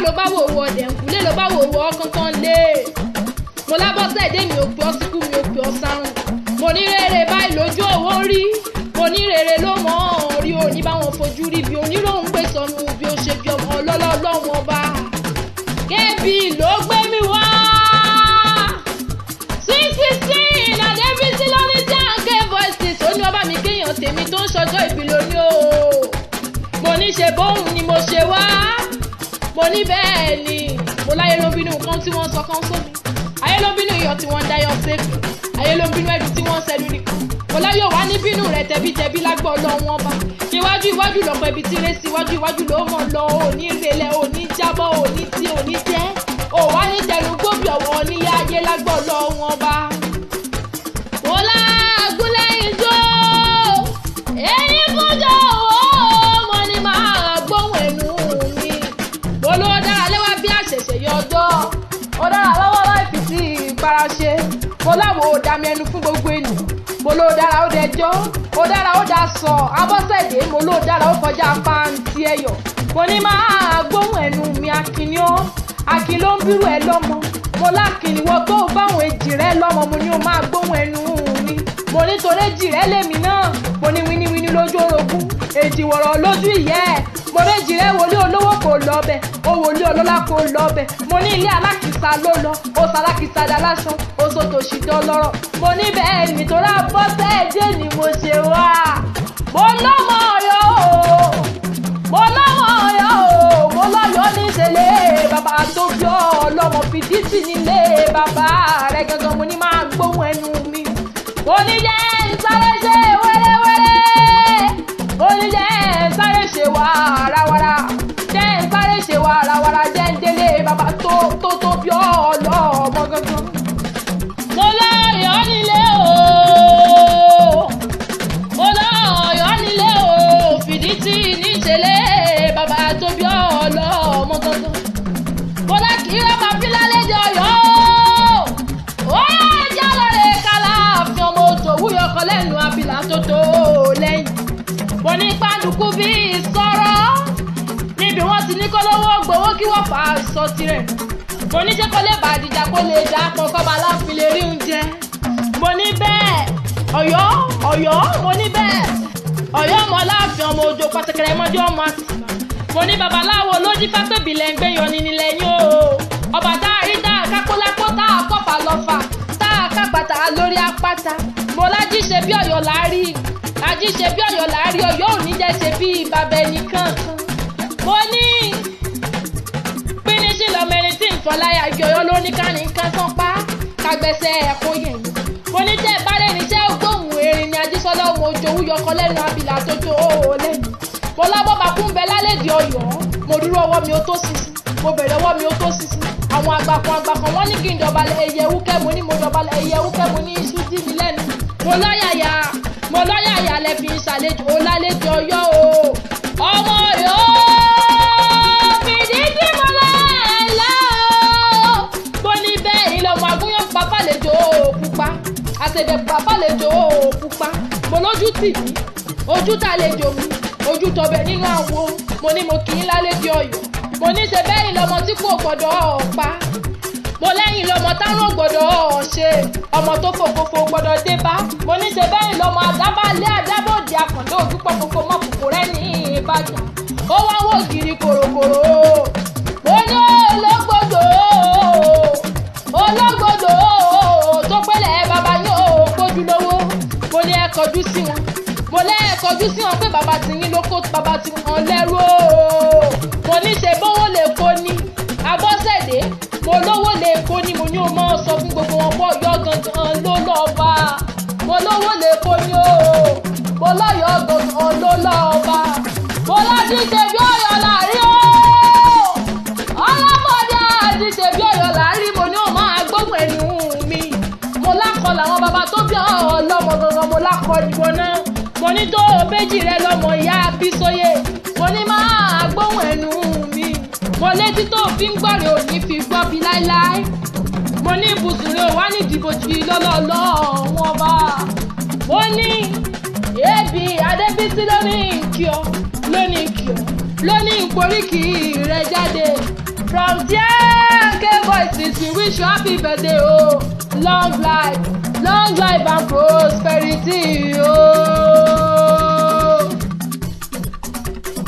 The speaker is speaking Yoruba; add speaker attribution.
Speaker 1: ló bá wò wọ ọ̀dẹ̀ǹkúlé ló bá wò wọ ọ̀kánkán lé mo lábọ́sẹ̀dé mi ò pè ọ́ síkú mi ò pè ọ́ sárùn mo ní rere báyìí lójú owó rí mo ní rere ló mọ̀ ọ́n rí òní báwọn fojú rí bí oníròhùn gbé sọnù bí ó ṣe bí ọmọ ọlọ́lọ́lọ́hún ọba kébì ló gbé mi wá sísísí Adébísí lóní Jàǹkẹ́ Voices ó ní ọba mi kéèyàn tèmi tó ń ṣọjọ́ ìbí lóní o mo ní ṣe bóun ni mo ṣe wá mo ní bẹ́ẹ̀ ni mo láyé ló bínú nǹkan tí wọ́n sọ kan sómi ayé ló bínú iyọ̀ tí wọ́n ń dáyọ̀ sépè ayé ló bínú ẹ̀dùn tí wọ́n ń sẹ́nu nìkan mo láyọ̀ wá ní bínú rẹ̀ tẹ̀bítẹ̀bí lágbọ́ ọlọ́run ọba iwájú iwájú lọ́pọ̀ ibi tí rẹ̀ sí iwájú iwájú ló mọ̀ lọ òní ìrẹ̀lẹ̀ òní jábọ̀ òní tí òní tẹ́ òwá ní tẹnu gbòbí ọ̀wọ́ nílé ayé lágbọ́ ọlọ́run ọba. mo láàgúnlẹ̀ ìjọ èyí kújọ mo ní máa gbóhùn ẹnu mi mo ló dára lẹ́wà bí àṣẹ̀ṣẹ̀ yọjọ́ ó dára lọ́wọ́ láì fi sí ìparaṣe mo láwo ò dá mi ẹnu fún gbogbo ènìyàn mo ló dára ó dẹjọ́ ó dára ó dá sọ Abọ́sẹ̀dé mo ló dára ó kọjá pàǹtí ẹ̀yọ̀ mo ní máa gbóhùn ẹnu mi akínníọ́ akin ló ń bírú ẹ lọ́mọ mo lákin ìwọ tó báwọn èjì rẹ lọ́mọ mo ní o máa gbóhùn ẹnu mi mo ní torí èjì rẹ lèmi náà mo ní wíníwíní lójú orogún èjì wọ̀rọ̀ lójú ìyẹ́ ẹ̀ mo méjì rẹ wòlé olówó kò lọ́bẹ̀ ó wòlé ọlọ́lá kò lọ́bẹ̀ mo ní ilé alákìsà ló lọ ó sàlákìsà dáláṣọ ó sòtòṣì dọ́lọ́rọ̀ mo ní bẹ́ẹ̀ nítorí Abọ́sẹ̀dé ni mo ṣe wá mo lọ́mọ ọ̀yọ́ o mo lọ́mọ ọ̀yọ́ o mo lọ́yọ́ níṣẹ́lẹ̀ bàbá tó bí ọlọ́mọ fìdí sí nílé bàbá rẹ̀ gangan mo ní máa gbóhùn ẹnu mi mo ní jẹ́ ń sáré ṣe wẹ́rẹ́wẹ́rẹ́ mo ní jẹ́ ń sáré ṣe wàràwàrà jẹ́ ń sáré ṣe wàràwàrà jẹ́ ń délé bàbá tó bí ọlọ́mọ gangan mo lọ́yọ́ nílé o mo lọ́yọ́ nílé o fìdí sí níṣẹ́lẹ̀ bàbá tó bí ọlọ́mọ gangan mo lákì rẹ̀ máa fi lálejò Ọ̀yọ́ ó ẹjọ́ lọ́rẹ̀ Kàláàfin ọmọ òjòwú yọkọ lẹ́nu abilà tó tó lẹ́yìn mo ní pàdùkú bí ìsọ̀rọ̀ níbi wọ́n ti ní kólówó gbowó kí wọ́n fà á sọ tirẹ̀ mo ní jẹ́ kó lè bàdìjà kó lè dà pọ̀ kọ́ bá láàfin lè rí oúnjẹ mo ní bẹ́ẹ̀ Ọ̀yọ́ mo ní bẹ́ẹ̀ Ọ̀yọ́ ọmọ Aláàfin ọmọ òjò pàṣẹkẹrẹ mọ́jọ́ ọmọ àti mo ní babaláwo ló dífá tóbi lẹ́ngbẹ́ yọ ní nílẹ̀ yín o ọba tá a rí tá a kákólákó tá a kọ́fà lọ́fà tá a kápátá lórí apáta mo lájí ṣe bí Ọ̀yọ́ láárí ají ṣe bí Ọ̀yọ́ láárí Ọ̀yọ́ ò ní jẹ́ ṣe bí bàbá ẹnìkan mo ní pínísì lọmọ ẹni tí ń fọláyà igi Ọ̀yọ́ ló ní kánì kan tán pa kágbẹ́sẹ̀ ẹ̀kọ́ yẹn mo ní tẹ́ bárẹ̀ níṣẹ́ ògbóhùn erin ni ajísọ́lá ohun òjòwú yọkọ lẹ́nu abilà tó tó lẹ́nu mo lábọ́ bá kún bẹ lálẹ́ di Ọ̀yọ́ mo dúró ọwọ́ mi ó tó sísí mo bẹ̀rẹ̀ ọwọ́ mi ó tó sísí àwọn àgbàkan wọ́n ní kí n dọ̀bálẹ̀ ẹyẹ wúkẹ́ mo ní mo dọ̀bálẹ̀ ẹyẹ wúkẹ́ mo ní iṣu dí mi lẹ́nu mo lọ́yàyà lẹ fi ń ṣàlejò ó lálejò Ọ̀yọ́ o ọmọ Ọ̀yọ́ fìdí tí mo lẹ́ẹ̀lẹ́ o mo ní bẹ́ẹ̀ ìlọ́mọ agúnyán pàfàlejò pupa àtẹ̀dẹ̀ pàfàlejò pupa mo lójú tì mí ojú tàlejò mi ojú tọbẹ̀ nínú àwo mo ní mo kì í lálẹ́ di Ọ̀yọ́ mo ní ṣe bẹ́ẹ̀ lọmọ tí kò gbọ́dọ̀ pa mo lẹ́yìn lọmọ táwọn gbọ́dọ̀ ṣe ọmọ tó fòfòfò gbọ́dọ̀ dé bá mo ní ṣe bẹ́ẹ̀ lọmọ àdábàlẹ̀ àdábòdì àkàndé òbí pọ̀fòfò mọ́ kòkò rẹ̀ ní Ìbàdàn ó wá wò gírí kòròkòrò mo ní ológbòdò tó pẹ́lẹ̀ bàbá yóò gbójú lówó mo ní ẹ kọjú sí wọn mo lẹ́ẹ̀kọjú sí wọn pé bàbá ti yín ló kó bàbá ti hàn lẹ́rú o mo ní ṣe bówó lè kó ní Abọ́sẹ̀dé mo lówó lè kó ní mo ní o mọ́ sọ fún gbogbo wọn pọ̀ Ọ̀yọ́ gangan ló lọ́ba mo lówó lè kó ní o mo lọ́yọ̀ gangan ló lọ́ba mo láti ṣe bí Ọ̀yọ́ láàrí o ọlọ́mọdé àti ṣe bí Ọ̀yọ́ láàrí mo ní o máa gbóhùn ẹnu mi mo lákọ làwọn bàbá tó bí ọlọ́mọ gangan mo lákọ ìwọ náà mo ní tó méjì rẹ lọmọ ìyá Bísóyè mo ní máa gbóhùn ẹnu mi mo létí tó fi ń gbọ́rẹ̀ òní fi gbọ́ bí láíláí mo ní ibùsùn rẹ wá ní ìdìbò jì lọ́lọ́lọ́ wọn bá mo ní ebi Adébísí lónìí nkíọ lónìí ìporíkì rẹ jáde from wish you happy birthday o. Long life and prosperity o.